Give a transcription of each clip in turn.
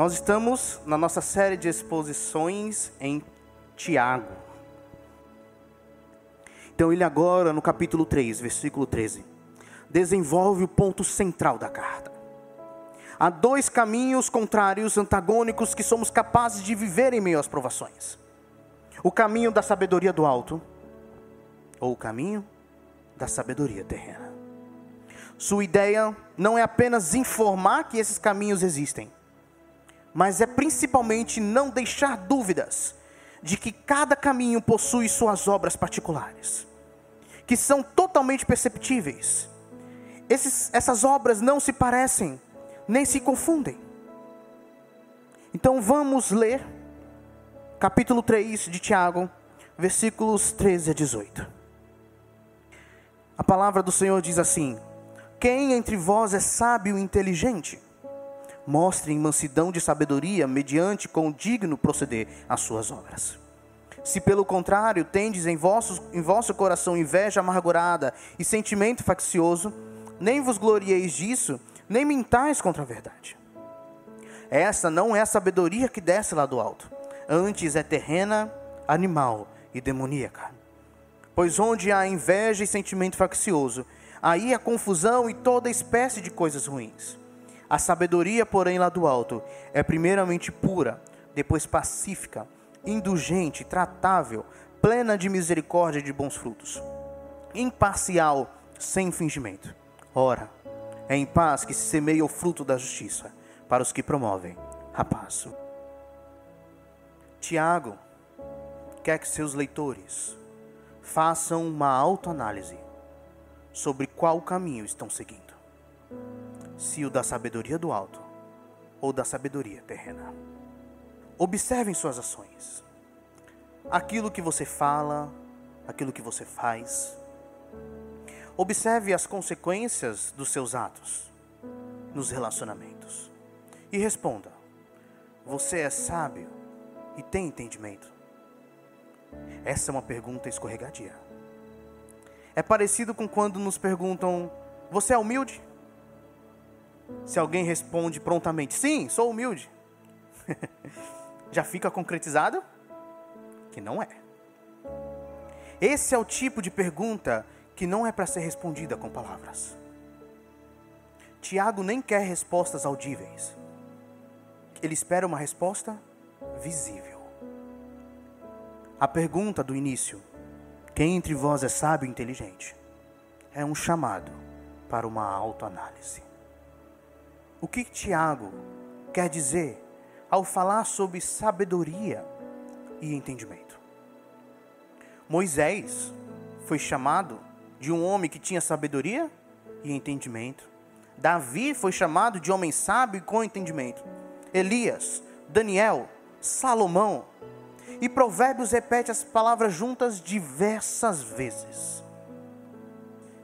Nós estamos na nossa série de exposições em Tiago. Então ele agora, no capítulo 3, versículo 13, desenvolve o ponto central da carta. Há dois caminhos contrários, antagônicos, que somos capazes de viver em meio às provações. O caminho da sabedoria do alto, ou o caminho da sabedoria terrena. Sua ideia não é apenas informar que esses caminhos existem, mas é principalmente não deixar dúvidas de que cada caminho possui suas obras particulares, que são totalmente perceptíveis. Essas obras não se parecem, nem se confundem. Então vamos ler capítulo 3 de Tiago, versículos 13 a 18. A palavra do Senhor diz assim: quem entre vós é sábio e inteligente? Mostrem mansidão de sabedoria mediante com o digno proceder às suas obras. Se pelo contrário tendes em vosso coração inveja amargurada e sentimento faccioso, nem vos glorieis disso, nem mintais contra a verdade. Essa não é a sabedoria que desce lá do alto, antes é terrena, animal e demoníaca. Pois onde há inveja e sentimento faccioso, aí há confusão e toda espécie de coisas ruins. A sabedoria, porém, lá do alto, é primeiramente pura, depois pacífica, indulgente, tratável, plena de misericórdia e de bons frutos, imparcial, sem fingimento. Ora, é em paz que se semeia o fruto da justiça, para os que promovem a paz. Tiago quer que seus leitores façam uma autoanálise sobre qual caminho estão seguindo. Se o da sabedoria do alto ou da sabedoria terrena. Observem suas ações. Aquilo que você fala, aquilo que você faz. Observe as consequências dos seus atos nos relacionamentos. E responda: você é sábio e tem entendimento? Essa é uma pergunta escorregadia. É parecido com quando nos perguntam: você é humilde? Se alguém responde prontamente: sim, sou humilde, já fica concretizado que não é. Esse é o tipo de pergunta que não é para ser respondida com palavras. Tiago nem quer respostas audíveis. Ele espera uma resposta visível. A pergunta do início: quem entre vós é sábio e inteligente? É um chamado para uma autoanálise. O que Tiago quer dizer ao falar sobre sabedoria e entendimento? Moisés foi chamado de um homem que tinha sabedoria e entendimento. Davi foi chamado de homem sábio e com entendimento. Elias, Daniel, Salomão. E Provérbios repete as palavras juntas diversas vezes.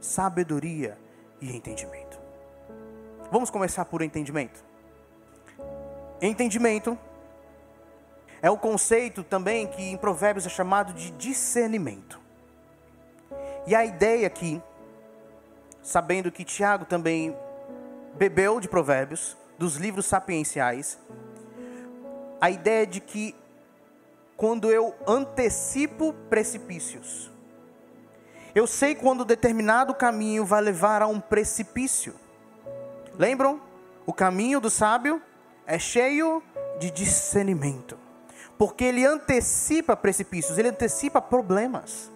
Sabedoria e entendimento. Vamos começar por entendimento. Entendimento é o conceito também que em Provérbios é chamado de discernimento. E a ideia aqui, sabendo que Tiago também bebeu de Provérbios, dos livros sapienciais, a ideia de que quando eu antecipo precipícios, eu sei quando determinado caminho vai levar a um precipício. Lembram? O caminho do sábio é cheio de discernimento, porque ele antecipa precipícios, ele antecipa problemas.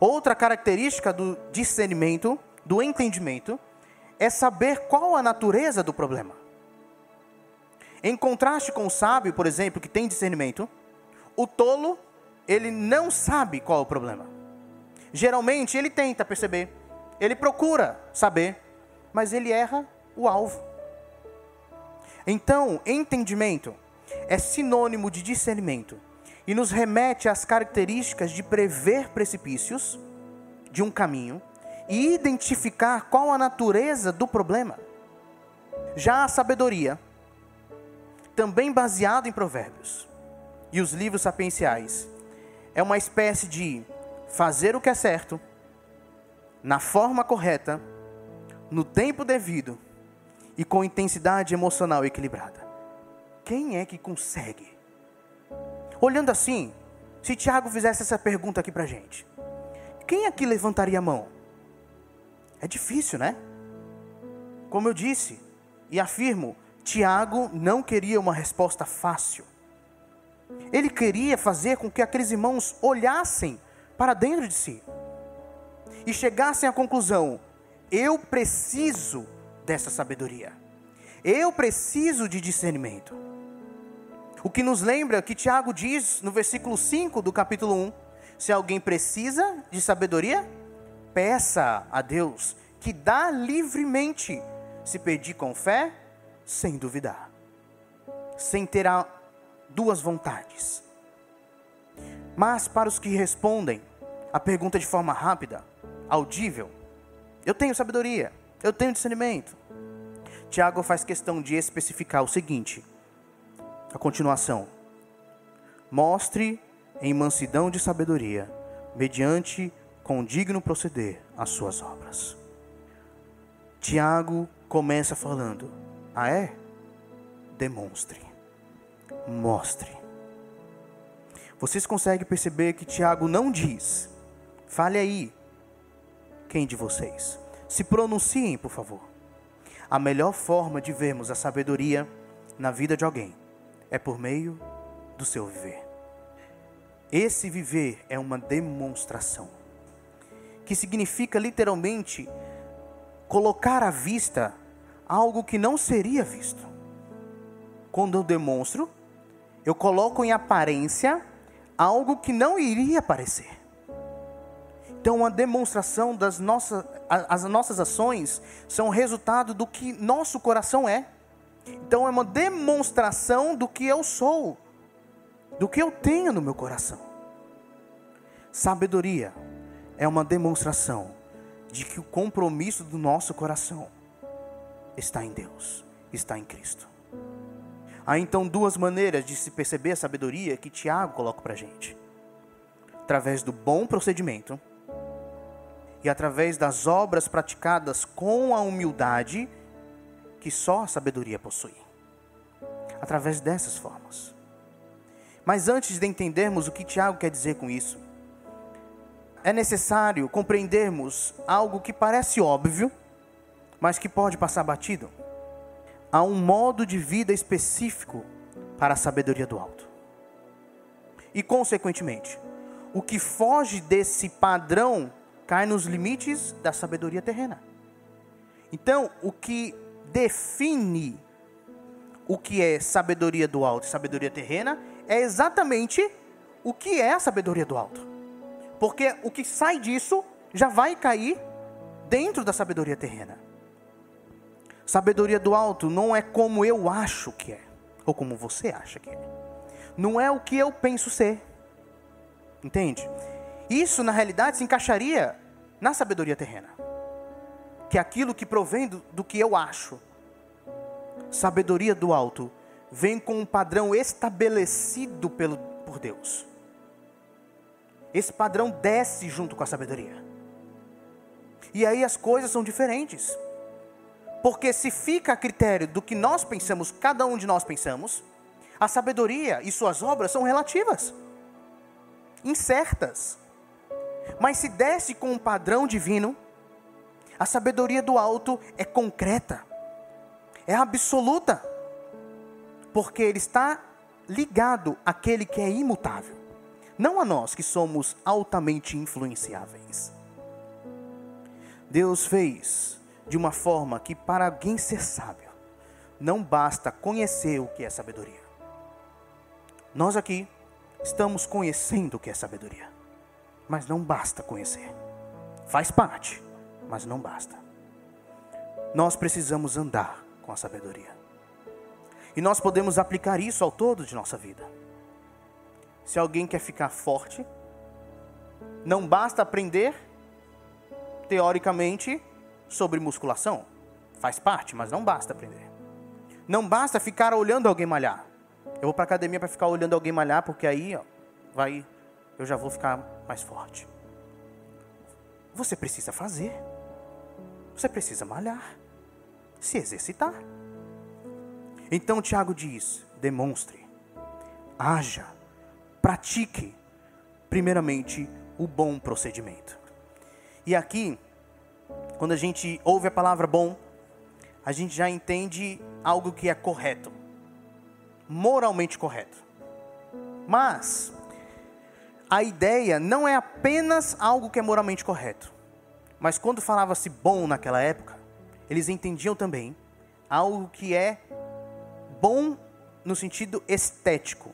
Outra característica do discernimento, do entendimento, é saber qual a natureza do problema. Em contraste com o sábio, por exemplo, que tem discernimento, o tolo, ele não sabe qual é o problema. Geralmente ele tenta perceber, ele procura saber, mas ele erra o alvo. Então, entendimento é sinônimo de discernimento e nos remete às características de prever precipícios de um caminho e identificar qual a natureza do problema. Já a sabedoria, também baseado em Provérbios e os livros sapienciais, é uma espécie de fazer o que é certo, na forma correta, no tempo devido e com intensidade emocional equilibrada. quem é que consegue? Olhando assim, se Tiago fizesse essa pergunta aqui pra gente, quem aqui levantaria a mão? É difícil, né? Como eu disse e afirmo, Tiago não queria uma resposta fácil. Ele queria fazer com que aqueles irmãos olhassem para dentro de si e chegassem à conclusão: eu preciso dessa sabedoria. Eu preciso de discernimento. O que nos lembra que Tiago diz no versículo 5 do capítulo 1, se alguém precisa de sabedoria, peça a Deus, que dá livremente, se pedir com fé, sem duvidar, sem ter duas vontades. Mas para os que respondem a pergunta de forma rápida, audível, eu tenho sabedoria, eu tenho discernimento, Tiago faz questão de especificar o seguinte, a continuação: mostre em mansidão de sabedoria, mediante com digno proceder as suas obras. Tiago começa falando: ah é? Demonstre, mostre. Vocês conseguem perceber que Tiago não diz: fale aí, quem de vocês? Se pronunciem, por favor. A melhor forma de vermos a sabedoria na vida de alguém é por meio do seu viver. Esse viver é uma demonstração, que significa literalmente colocar à vista algo que não seria visto. Quando eu demonstro, eu coloco em aparência algo que não iria aparecer. Então, a demonstração as nossas ações são resultado do que nosso coração é. Então, é uma demonstração do que eu sou, do que eu tenho no meu coração. Sabedoria é uma demonstração de que o compromisso do nosso coração está em Deus, está em Cristo. Há então duas maneiras de se perceber a sabedoria que Tiago coloca para a gente: através do bom procedimento e através das obras praticadas com a humildade que só a sabedoria possui. Através dessas formas. Mas antes de entendermos o que Tiago quer dizer com isso, é necessário compreendermos algo que parece óbvio, mas que pode passar batido. Há um modo de vida específico para a sabedoria do alto. E, consequentemente, o que foge desse padrão cai nos limites da sabedoria terrena. Então, o que define o que é sabedoria do alto e sabedoria terrena é exatamente o que é a sabedoria do alto. Porque o que sai disso já vai cair dentro da sabedoria terrena. Sabedoria do alto não é como eu acho que é, ou como você acha que é. Não é o que eu penso ser. Entende? Isso, na realidade, se encaixaria na sabedoria terrena, que é aquilo que provém do que eu acho. Sabedoria do alto vem com um padrão estabelecido por Deus. Esse padrão desce junto com a sabedoria. E aí as coisas são diferentes. Porque se fica a critério do que nós pensamos, cada um de nós pensamos, a sabedoria e suas obras são relativas, incertas. Mas se desce com um padrão divino, a sabedoria do alto é concreta, é absoluta, porque ele está ligado àquele que é imutável, não a nós que somos altamente influenciáveis. Deus fez de uma forma que para alguém ser sábio, não basta conhecer o que é sabedoria. Nós aqui estamos conhecendo o que é sabedoria, mas não basta conhecer. Faz parte, mas não basta. Nós precisamos andar com a sabedoria. E nós podemos aplicar isso ao todo de nossa vida. Se alguém quer ficar forte, não basta aprender, teoricamente, sobre musculação. Faz parte, mas não basta aprender. Não basta ficar olhando alguém malhar. Eu vou para a academia para ficar olhando alguém malhar, porque aí eu já vou ficar mais forte. Você precisa fazer. Você precisa malhar. Se exercitar. Então Tiago diz: demonstre, haja, pratique, primeiramente, o bom procedimento. E aqui, quando a gente ouve a palavra bom, a gente já entende algo que é correto, moralmente correto. Mas a ideia não é apenas algo que é moralmente correto. Mas quando falava-se bom naquela época, eles entendiam também algo que é bom no sentido estético,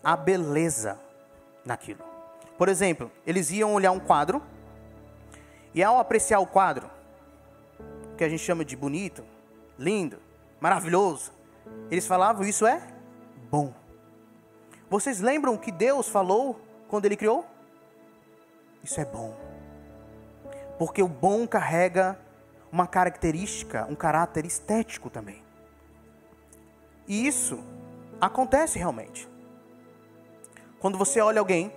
a beleza naquilo. Por exemplo, eles iam olhar um quadro, e ao apreciar o quadro, que a gente chama de bonito, lindo, maravilhoso, eles falavam, isso é bom. Vocês lembram o que Deus falou quando Ele criou? Isso é bom. Porque o bom carrega uma característica, um caráter estético também. E isso acontece realmente. Quando você olha alguém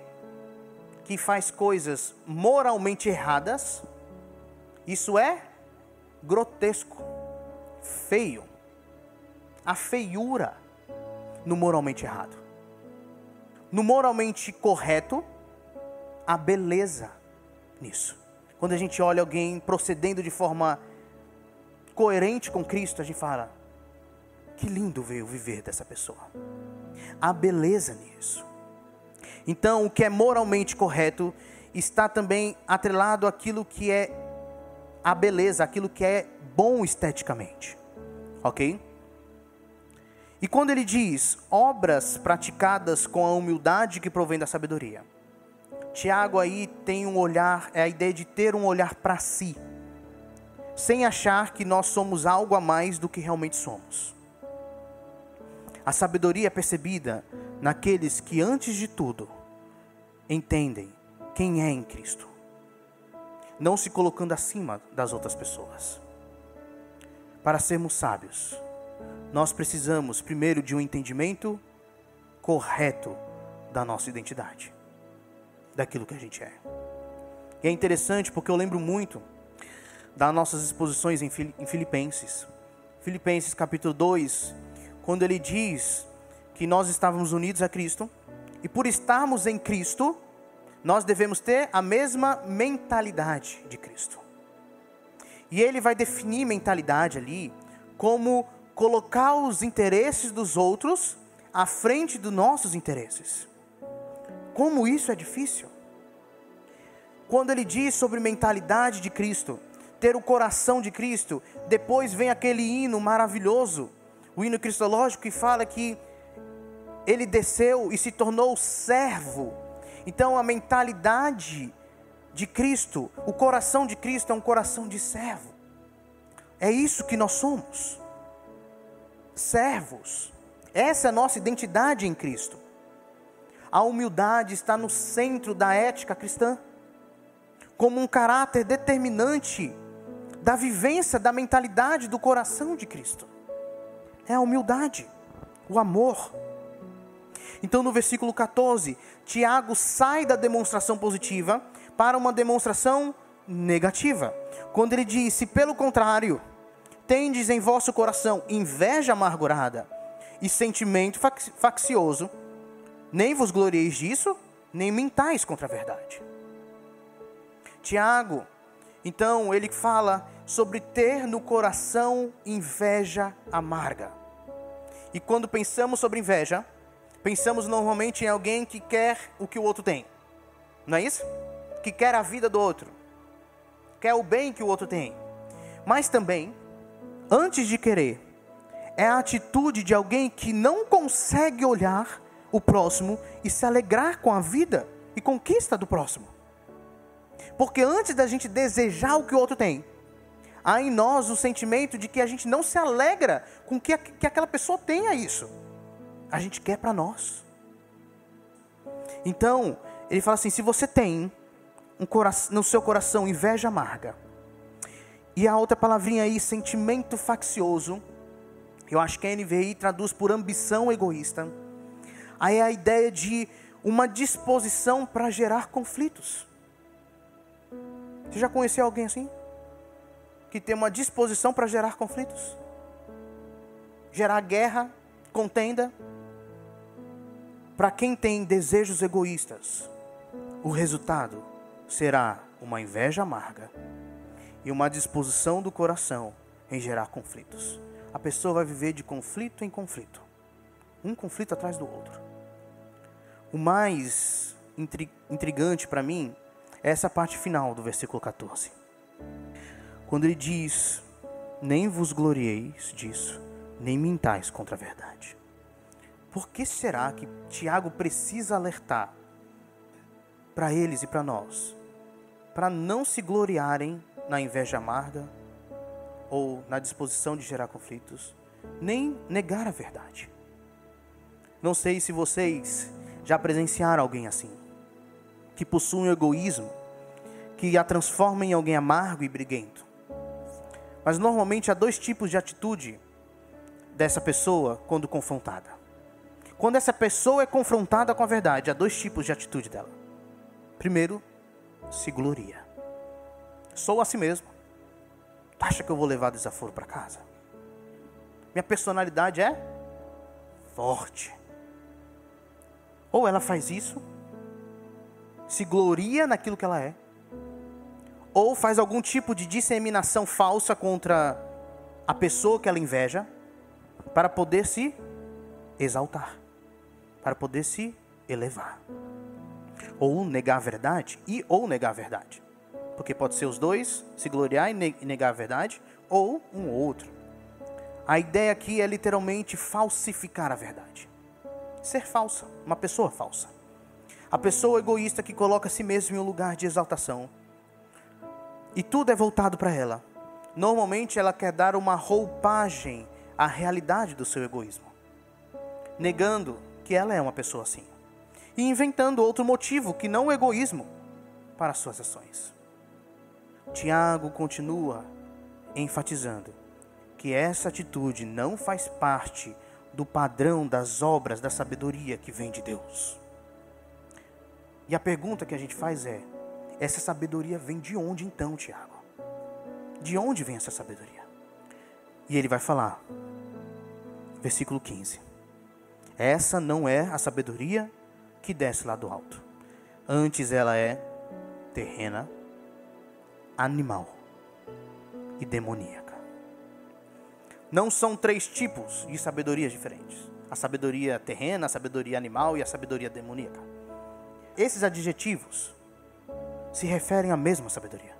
que faz coisas moralmente erradas, isso é grotesco, feio. A feiura no moralmente errado. No moralmente correto, a beleza nisso. Quando a gente olha alguém procedendo de forma coerente com Cristo, a gente fala, que lindo veio viver dessa pessoa. Há beleza nisso. Então, o que é moralmente correto está também atrelado àquilo que é a beleza, aquilo que é bom esteticamente. Ok? E quando ele diz obras praticadas com a humildade que provém da sabedoria, Tiago aí tem um olhar, é a ideia de ter um olhar para si, sem achar que nós somos algo a mais do que realmente somos. A sabedoria é percebida naqueles que, antes de tudo, entendem quem é em Cristo, não se colocando acima das outras pessoas. Para sermos sábios, nós precisamos primeiro de um entendimento correto da nossa identidade, daquilo que a gente é. E é interessante porque eu lembro muito das nossas exposições em Filipenses. Filipenses capítulo 2, quando ele diz que nós estávamos unidos a Cristo, e por estarmos em Cristo, nós devemos ter a mesma mentalidade de Cristo. E ele vai definir mentalidade ali como colocar os interesses dos outros à frente dos nossos interesses. Como isso é difícil. Quando ele diz sobre mentalidade de Cristo, ter o coração de Cristo, depois vem aquele hino maravilhoso, o hino cristológico que fala que ele desceu e se tornou servo. Então a mentalidade de Cristo, o coração de Cristo é um coração de servo. É isso que nós somos. Servos. Essa é a nossa identidade em Cristo. A humildade está no centro da ética cristã, como um caráter determinante da vivência, da mentalidade do coração de Cristo. É a humildade, o amor. Então no versículo 14, Tiago sai da demonstração positiva para uma demonstração negativa. Quando ele diz, se pelo contrário, tendes em vosso coração inveja amargurada e sentimento faccioso, nem vos glorieis disso, nem mintais contra a verdade. Tiago, então, ele fala sobre ter no coração inveja amarga. E quando pensamos sobre inveja, pensamos normalmente em alguém que quer o que o outro tem. Não é isso? Que quer a vida do outro. Quer o bem que o outro tem. Mas também, antes de querer, é a atitude de alguém que não consegue olhar o próximo e se alegrar com a vida e conquista do próximo. Porque antes da gente desejar o que o outro tem, há em nós o sentimento de que a gente não se alegra com que aquela pessoa tenha isso. A gente quer para nós. Então, ele fala assim, se você tem no seu coração inveja amarga, e a outra palavrinha aí, sentimento faccioso, eu acho que a NVI traduz por ambição egoísta, aí é a ideia de uma disposição para gerar conflitos. Você já conheceu alguém assim? Que tem uma disposição para gerar conflitos? Gerar guerra, contenda? para quem tem desejos egoístas, o resultado será uma inveja amarga e uma disposição do coração em gerar conflitos. A pessoa vai viver de conflito em conflito, um conflito atrás do outro. O mais intrigante para mim é essa parte final do versículo 14. Quando ele diz: nem vos glorieis disso, nem mintais contra a verdade. Por que será que Tiago precisa alertar para eles e para nós, para não se gloriarem na inveja amarga ou na disposição de gerar conflitos, nem negar a verdade? Não sei se vocês já presenciaram alguém assim, que possui um egoísmo que a transforma em alguém amargo e briguento. Mas normalmente há dois tipos de atitude dessa pessoa quando confrontada. Quando essa pessoa é confrontada com a verdade, há dois tipos de atitude dela. Primeiro, se gloria. Sou assim mesmo. Tu acha que eu vou levar desaforo para casa? Minha personalidade é forte. Ou ela faz isso, se gloria naquilo que ela é, ou faz algum tipo de disseminação falsa contra a pessoa que ela inveja, para poder se exaltar, para poder se elevar. Ou negar a verdade ou negar a verdade. Porque pode ser os dois, se gloriar e negar a verdade, ou um ou outro. A ideia aqui é literalmente falsificar a verdade. Ser falsa, uma pessoa falsa. A pessoa egoísta que coloca a si mesma em um lugar de exaltação. E tudo é voltado para ela. Normalmente ela quer dar uma roupagem à realidade do seu egoísmo, negando que ela é uma pessoa assim, e inventando outro motivo que não o egoísmo para as suas ações. Tiago continua enfatizando que essa atitude não faz parte do padrão das obras da sabedoria que vem de Deus. E a pergunta que a gente faz é: essa sabedoria vem de onde então, Tiago? De onde vem essa sabedoria? E ele vai falar, versículo 15: essa não é a sabedoria que desce lá do alto. Antes ela é terrena, animal e demoníaca. Não são três tipos de sabedorias diferentes: a sabedoria terrena, a sabedoria animal e a sabedoria demoníaca. Esses adjetivos se referem à mesma sabedoria.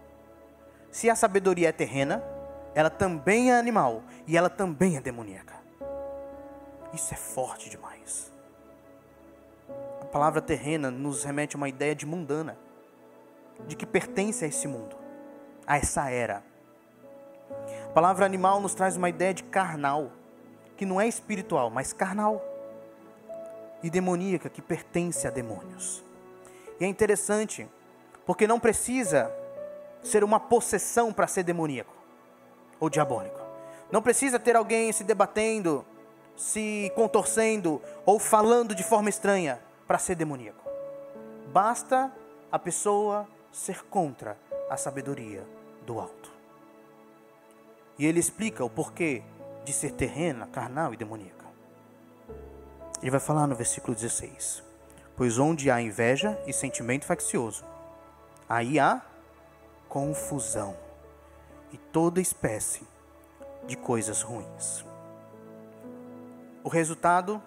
Se a sabedoria é terrena, ela também é animal e ela também é demoníaca. Isso é forte demais. A palavra terrena nos remete a uma ideia de mundana, de que pertence a esse mundo, a essa era. A palavra animal nos traz uma ideia de carnal, que não é espiritual, mas carnal. E demoníaca, que pertence a demônios. E é interessante, porque não precisa ser uma possessão para ser demoníaco ou diabólico. Não precisa ter alguém se debatendo, se contorcendo ou falando de forma estranha para ser demoníaco. Basta a pessoa ser contra a sabedoria do alto. E ele explica o porquê de ser terrena, carnal e demoníaca. Ele vai falar no versículo 16: pois onde há inveja e sentimento faccioso, aí há confusão e toda espécie de coisas ruins. O resultado,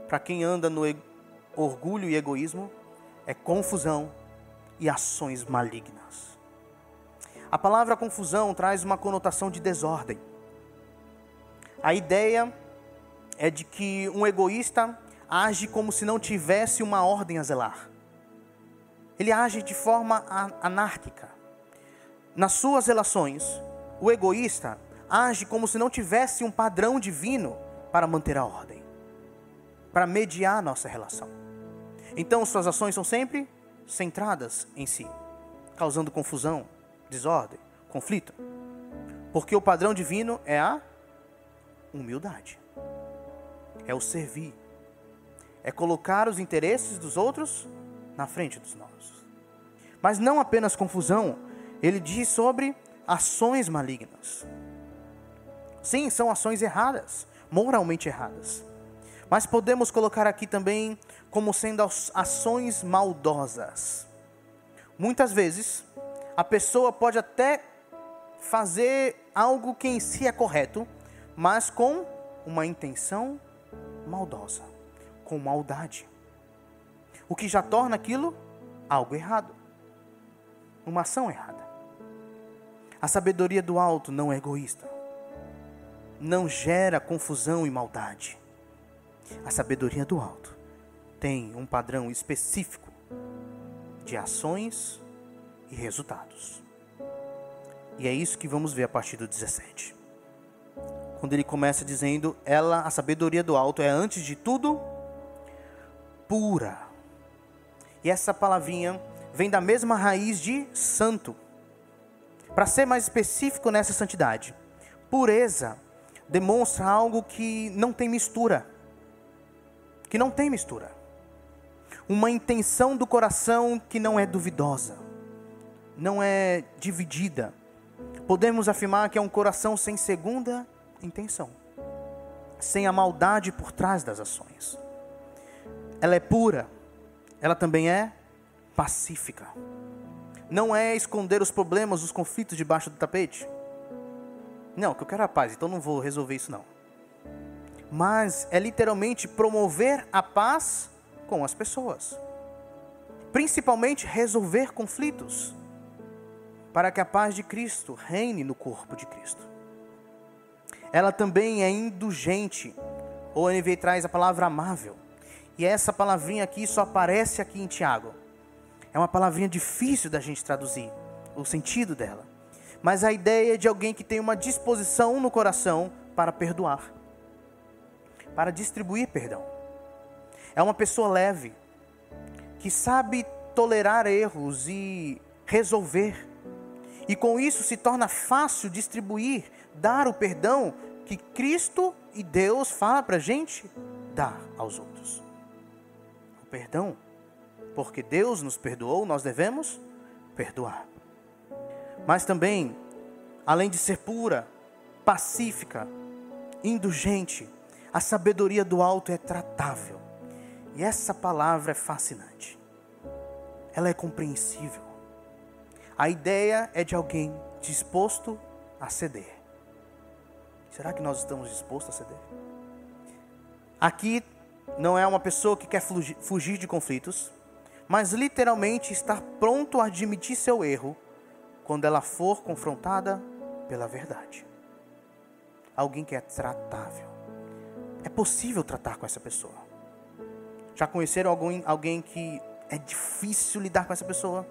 para quem anda no orgulho e egoísmo, é confusão e ações malignas. A palavra confusão traz uma conotação de desordem. A ideia é de que um egoísta age como se não tivesse uma ordem a zelar. Ele age de forma anárquica. Nas suas relações, o egoísta age como se não tivesse um padrão divino para manter a ordem, para mediar nossa relação. Então suas ações são sempre centradas em si, causando confusão, desordem, conflito. Porque o padrão divino é a humildade, é o servir, é colocar os interesses dos outros na frente dos nossos. Mas não apenas confusão, ele diz sobre ações malignas. Sim, são ações erradas, moralmente erradas. Mas podemos colocar aqui também como sendo ações maldosas. Muitas vezes, a pessoa pode até fazer algo que em si é correto, mas com uma intenção maldosa, com maldade. O que já torna aquilo algo errado, uma ação errada. A sabedoria do alto não é egoísta, não gera confusão e maldade. A sabedoria do alto tem um padrão específico de ações e resultados. E é isso que vamos ver a partir do 17. Quando ele começa dizendo, a sabedoria do alto é antes de tudo pura. E essa palavrinha vem da mesma raiz de santo. Para ser mais específico nessa santidade, pureza demonstra algo que não tem mistura. Que não tem mistura. Uma intenção do coração que não é duvidosa, não é dividida. Podemos afirmar que é um coração sem segunda intenção, sem a maldade por trás das ações. Ela é pura, ela também é pacífica. Não é esconder os problemas, os conflitos debaixo do tapete. Não, que eu quero a paz, então não vou resolver isso não. Mas é literalmente promover a paz com as pessoas. Principalmente resolver conflitos, para que a paz de Cristo reine no corpo de Cristo. Ela também é indulgente, ou a NVI traz a palavra amável. E essa palavrinha aqui só aparece aqui em Tiago. É uma palavrinha difícil da gente traduzir, o sentido dela. Mas a ideia é de alguém que tem uma disposição no coração para perdoar, para distribuir perdão. É uma pessoa leve, que sabe tolerar erros e resolver. E com isso se torna fácil distribuir, dar o perdão que Cristo e Deus fala para a gente dar aos outros. O perdão, porque Deus nos perdoou, nós devemos perdoar. Mas também, além de ser pura, pacífica, indulgente, a sabedoria do alto é tratável. E essa palavra é fascinante. Ela é compreensível. A ideia é de alguém disposto a ceder. Será que nós estamos dispostos a ceder? Aqui não é uma pessoa que quer fugir de conflitos, mas literalmente estar pronto a admitir seu erro quando ela for confrontada pela verdade. Alguém que é tratável. É possível tratar com essa pessoa. Já conheceram alguém que é difícil lidar com essa pessoa?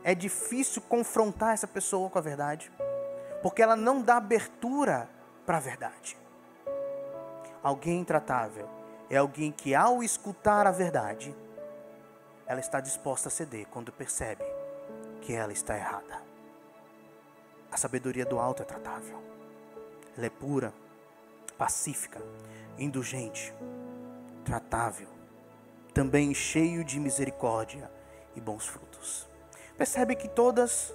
É difícil confrontar essa pessoa com a verdade, porque ela não dá abertura para a verdade. Alguém tratável é alguém que, ao escutar a verdade, ela está disposta a ceder quando percebe que ela está errada. A sabedoria do alto é tratável. Ela é pura, pacífica, indulgente, tratável, também cheio de misericórdia e bons frutos. Percebe que todos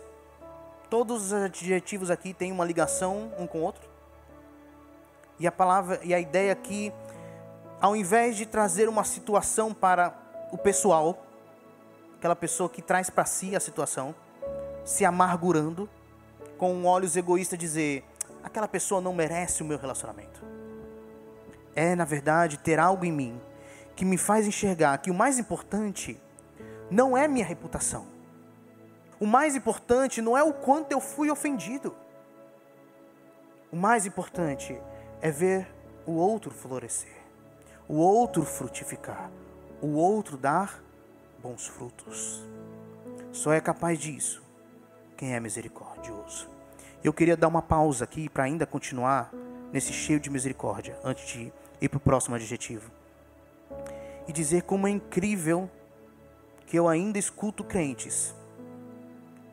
os adjetivos aqui têm uma ligação um com o outro? E a palavra e a ideia aqui, ao invés de trazer uma situação para o pessoal, aquela pessoa que traz para si a situação, se amargurando, com olhos egoístas dizer, aquela pessoa não merece o meu relacionamento. É, na verdade, ter algo em mim que me faz enxergar que o mais importante não é minha reputação. O mais importante não é o quanto eu fui ofendido. O mais importante é ver o outro florescer, o outro frutificar, o outro dar bons frutos. Só é capaz disso quem é misericordioso. Eu queria dar uma pausa aqui para ainda continuar nesse cheio de misericórdia, antes de ir para o próximo adjetivo. E dizer como é incrível que eu ainda escuto crentes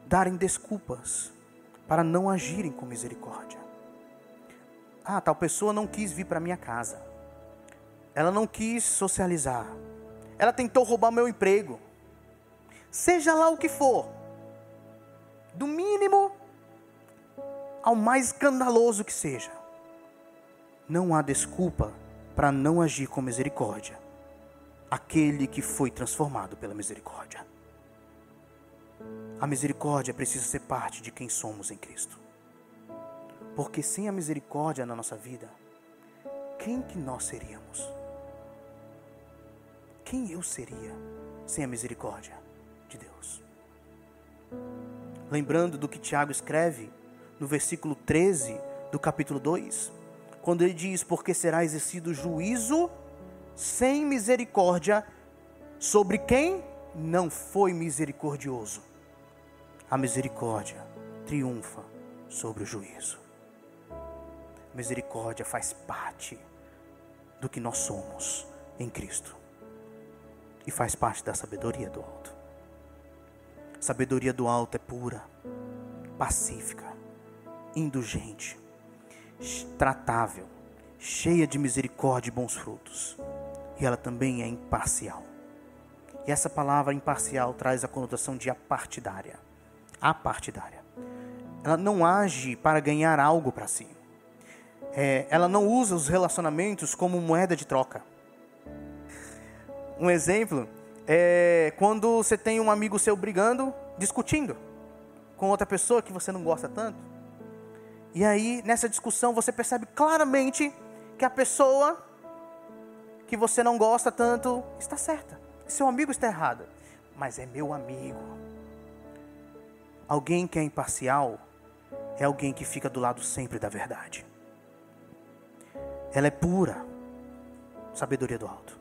darem desculpas para não agirem com misericórdia. Ah, tal pessoa não quis vir para minha casa. Ela não quis socializar. Ela tentou roubar meu emprego. Seja lá o que for. Do mínimo ao mais escandaloso que seja. Não há desculpa para não agir com misericórdia aquele que foi transformado pela misericórdia. A misericórdia precisa ser parte de quem somos em Cristo. Porque sem a misericórdia na nossa vida, quem que nós seríamos? Quem eu seria sem a misericórdia de Deus? Lembrando do que Tiago escreve no versículo 13 do capítulo 2, quando ele diz: porque será exercido juízo sem misericórdia sobre quem não foi misericordioso. A misericórdia triunfa sobre o juízo. A misericórdia faz parte do que nós somos em Cristo. E faz parte da sabedoria do alto. A sabedoria do alto é pura, pacífica, indulgente, tratável, cheia de misericórdia e bons frutos. E ela também é imparcial. E essa palavra imparcial traz a conotação de apartidária. Apartidária. Ela não age para ganhar algo para si. Ela não usa os relacionamentos como moeda de troca. Um exemplo é quando você tem um amigo seu brigando, discutindo com outra pessoa que você não gosta tanto. E aí, nessa discussão, você percebe claramente que a pessoa que você não gosta tanto está certa. Seu amigo está errado. Mas é meu amigo. Alguém que é imparcial é alguém que fica do lado sempre da verdade. Ela é pura, sabedoria do alto.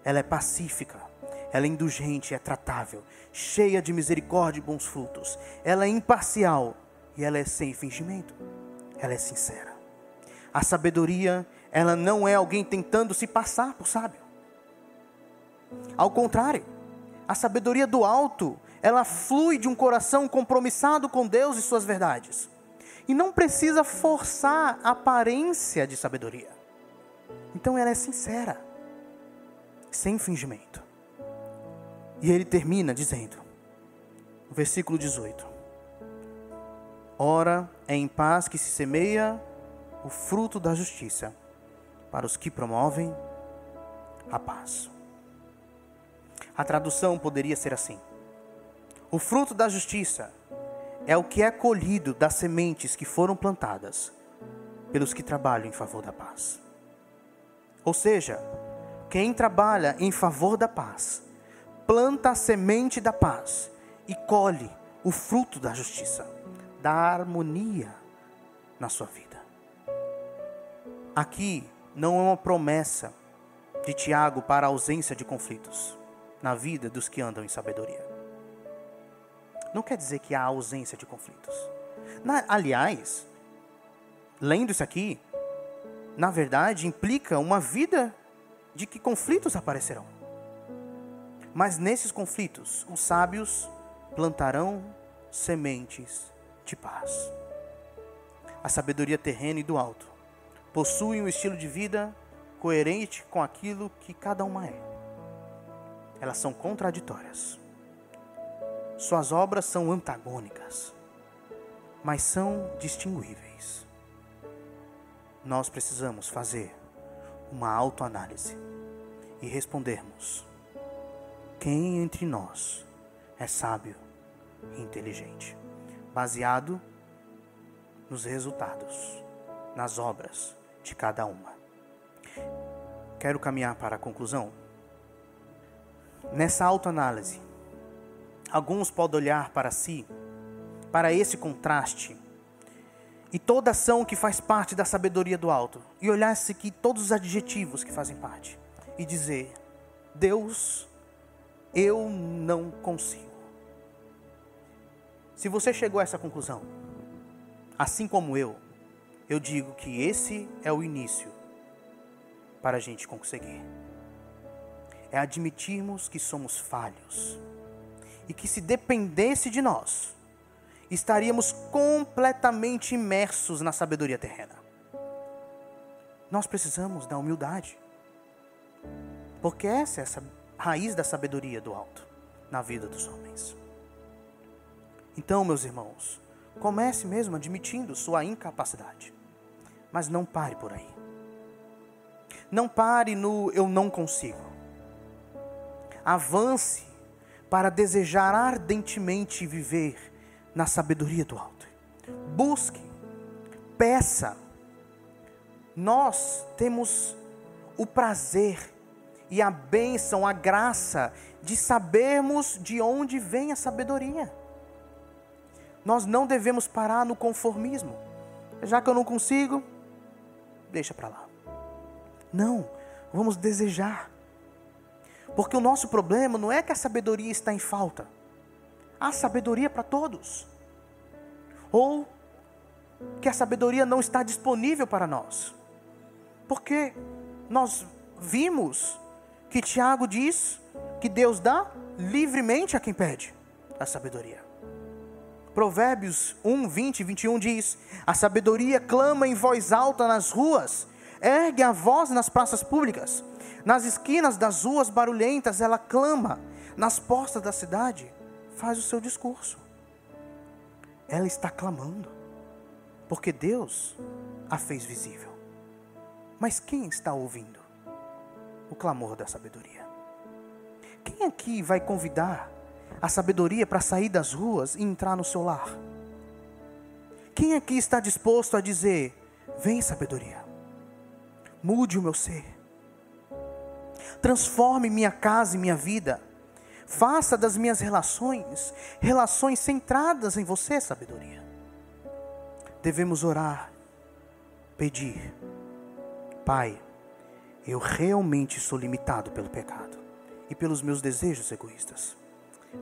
Ela é pacífica, ela é indulgente, é tratável, cheia de misericórdia e bons frutos. Ela é imparcial e ela é sem fingimento. Ela é sincera. A sabedoria, ela não é alguém tentando se passar por sábio. Ao contrário, a sabedoria do alto, ela flui de um coração compromissado com Deus e suas verdades. E não precisa forçar a aparência de sabedoria. Então ela é sincera, sem fingimento. E ele termina dizendo, no versículo 18: ora, é em paz que se semeia o fruto da justiça para os que promovem a paz. A tradução poderia ser assim: o fruto da justiça é o que é colhido das sementes que foram plantadas pelos que trabalham em favor da paz. Ou seja, quem trabalha em favor da paz, planta a semente da paz e colhe o fruto da justiça, da harmonia na sua vida. Aqui não é uma promessa de Tiago para a ausência de conflitos na vida dos que andam em sabedoria. Não quer dizer que há ausência de conflitos. Aliás, lendo isso aqui, na verdade, implica uma vida de que conflitos aparecerão. Mas nesses conflitos, os sábios plantarão sementes de paz. A sabedoria terrena e do alto possui um estilo de vida coerente com aquilo que cada uma é. Elas são contraditórias. Suas obras são antagônicas, mas são distinguíveis. Nós precisamos fazer uma autoanálise e respondermos: quem entre nós é sábio e inteligente? Baseado nos resultados, nas obras de cada uma. Quero caminhar para a conclusão. Nessa autoanálise, alguns podem olhar para si, para esse contraste, e toda ação que faz parte da sabedoria do alto, e olhar-se aqui todos os adjetivos que fazem parte, e dizer: Deus, eu não consigo. Se você chegou a essa conclusão, assim como eu digo que esse é o início para a gente conseguir. É admitirmos que somos falhos e que se dependesse de nós, estaríamos completamente imersos na sabedoria terrena. Nós precisamos da humildade, porque essa é a raiz da sabedoria do alto na vida dos homens. Então, meus irmãos, comece mesmo admitindo sua incapacidade, mas não pare por aí. Não pare no eu não consigo. Avance para desejar ardentemente viver na sabedoria do alto. Busque, peça. Nós temos o prazer e a bênção, a graça de sabermos de onde vem a sabedoria. Nós não devemos parar no conformismo. Já que eu não consigo, deixa para lá. Não, vamos desejar. Porque o nosso problema não é que a sabedoria está em falta. Há sabedoria para todos. Ou que a sabedoria não está disponível para nós. Porque nós vimos que Tiago diz que Deus dá livremente a quem pede a sabedoria. Provérbios 1, 20 e 21 diz: a sabedoria clama em voz alta nas ruas, ergue a voz nas praças públicas, nas esquinas das ruas barulhentas ela clama, nas portas da cidade faz o seu discurso. Ela está clamando, porque Deus a fez visível. Mas quem está ouvindo o clamor da sabedoria? Quem aqui vai convidar a sabedoria para sair das ruas e entrar no seu lar? Quem aqui está disposto a dizer: vem sabedoria, mude o meu ser, transforme minha casa e minha vida, faça das minhas relações centradas em você, sabedoria. Devemos orar, pedir: Pai, eu realmente sou limitado pelo pecado e pelos meus desejos egoístas.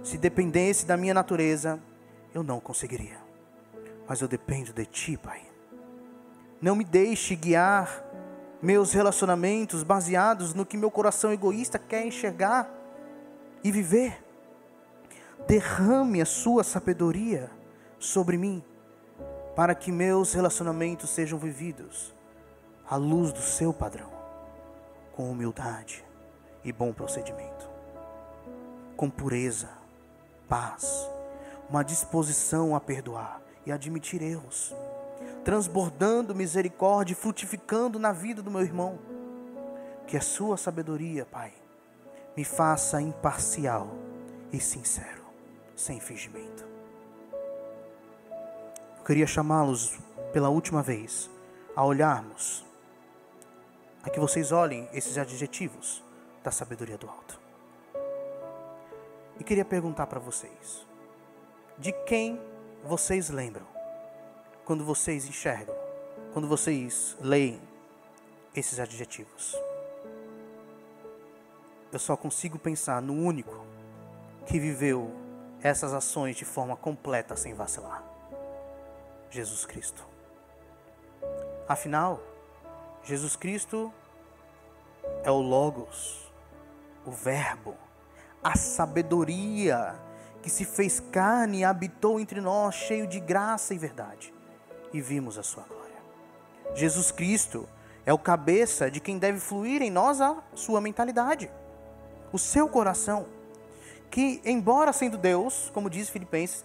Se dependesse da minha natureza, eu não conseguiria. Mas eu dependo de Ti, Pai. Não me deixe guiar meus relacionamentos baseados no que meu coração egoísta quer enxergar e viver. Derrame a Sua sabedoria sobre mim, para que meus relacionamentos sejam vividos à luz do Seu padrão, com humildade e bom procedimento, com pureza, paz, uma disposição a perdoar e admitir erros, transbordando misericórdia e frutificando na vida do meu irmão. Que a Sua sabedoria, Pai, me faça imparcial e sincero, sem fingimento. Eu queria chamá-los pela última vez a olharmos, a que vocês olhem esses adjetivos da sabedoria do alto. E queria perguntar para vocês: de quem vocês lembram quando vocês enxergam, quando vocês leem esses adjetivos? Eu só consigo pensar no único que viveu essas ações de forma completa, sem vacilar: Jesus Cristo. Afinal, Jesus Cristo é o Logos, o Verbo, a sabedoria que se fez carne e habitou entre nós, cheio de graça e verdade, e vimos a Sua glória. Jesus Cristo é o cabeça de quem deve fluir em nós a sua mentalidade, o seu coração, que, embora sendo Deus, como diz Filipenses,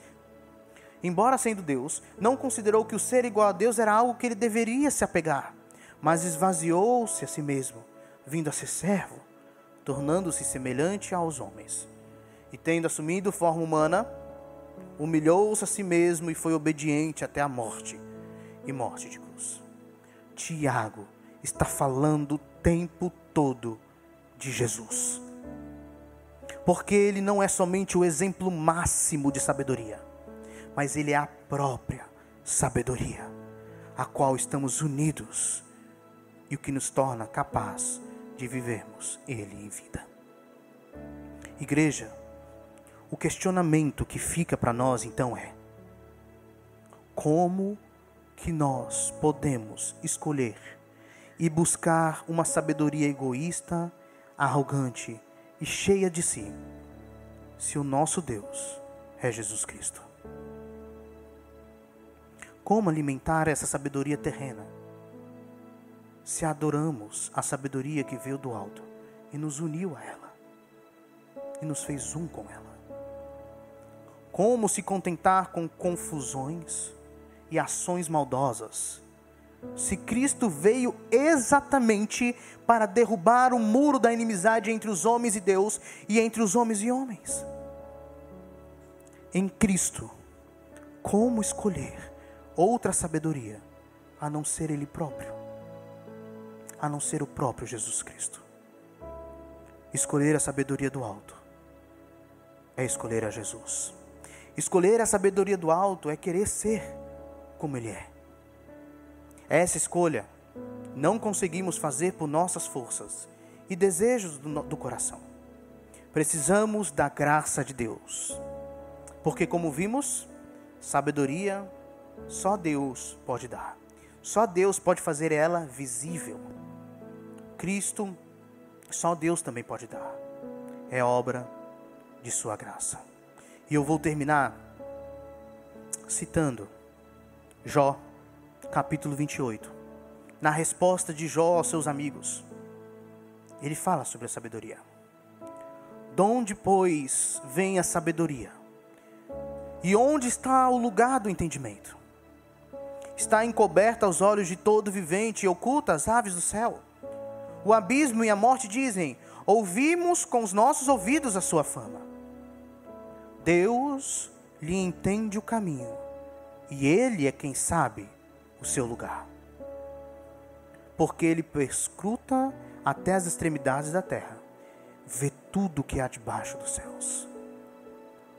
embora sendo Deus, não considerou que o ser igual a Deus era algo que ele deveria se apegar, mas esvaziou-se a si mesmo, vindo a ser servo, tornando-se semelhante aos homens. E tendo assumido forma humana, humilhou-se a si mesmo e foi obediente até a morte, e morte de cruz. Tiago está falando o tempo todo de Jesus, porque ele não é somente o exemplo máximo de sabedoria, mas ele é a própria sabedoria, a qual estamos unidos, e o que nos torna capaz de vivermos Ele em vida. Igreja, o questionamento que fica para nós então é: como que nós podemos escolher e buscar uma sabedoria egoísta, arrogante e cheia de si, se o nosso Deus é Jesus Cristo? Como alimentar essa sabedoria terrena, se adoramos a sabedoria que veio do alto e nos uniu a ela, e nos fez um com ela? Como se contentar com confusões e ações maldosas, se Cristo veio exatamente para derrubar o muro da inimizade entre os homens e Deus e entre os homens e homens? Em Cristo, como escolher outra sabedoria a não ser Ele próprio? A não ser o próprio Jesus Cristo. Escolher a sabedoria do alto é escolher a Jesus. Escolher a sabedoria do alto é querer ser como Ele é. Essa escolha não conseguimos fazer por nossas forças e desejos do coração. Precisamos da graça de Deus. Porque, como vimos, sabedoria só Deus pode dar. Só Deus pode fazer ela visível. Cristo, só Deus também pode dar. É obra de sua graça. E eu vou terminar citando Jó, capítulo 28. Na resposta de Jó aos seus amigos, ele fala sobre a sabedoria. Donde, pois, vem a sabedoria? E onde está o lugar do entendimento? Está encoberta aos olhos de todo vivente e oculta às aves do céu. O abismo e a morte dizem: ouvimos com os nossos ouvidos a sua fama. Deus lhe entende o caminho, e Ele é quem sabe o seu lugar. Porque Ele perscruta até as extremidades da terra, vê tudo o que há debaixo dos céus.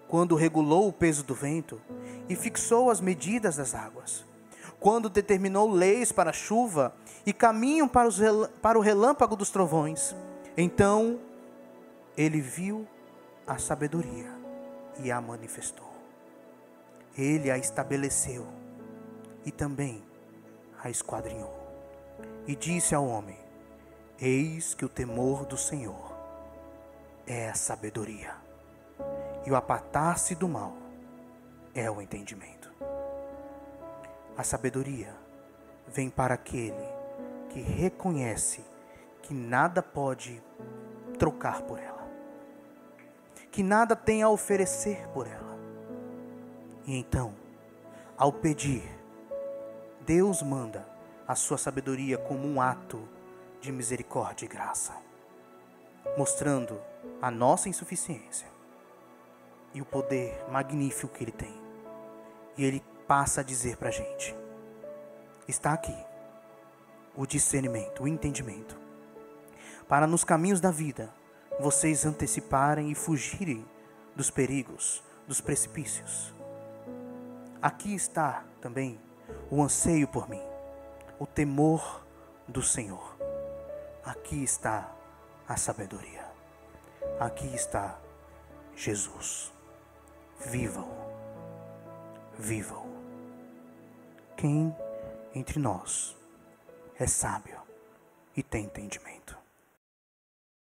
Quando regulou o peso do vento e fixou as medidas das águas, quando determinou leis para a chuva e caminho para o relâmpago dos trovões, então Ele viu a sabedoria e a manifestou. Ele a estabeleceu e também a esquadrinhou. E disse ao homem: eis que o temor do Senhor é a sabedoria, e o apartar-se do mal é o entendimento. A sabedoria vem para aquele que reconhece que nada pode trocar por ela, que nada tem a oferecer por ela. E então, ao pedir, Deus manda a sua sabedoria como um ato de misericórdia e graça, mostrando a nossa insuficiência e o poder magnífico que Ele tem. E Ele passa a dizer para a gente: está aqui o discernimento, o entendimento, para nos caminhos da vida vocês anteciparem e fugirem dos perigos, dos precipícios. Aqui está também o anseio por mim, o temor do Senhor. Aqui está a sabedoria. Aqui está Jesus. Vivam. Vivam. Quem entre nós é sábio e tem entendimento?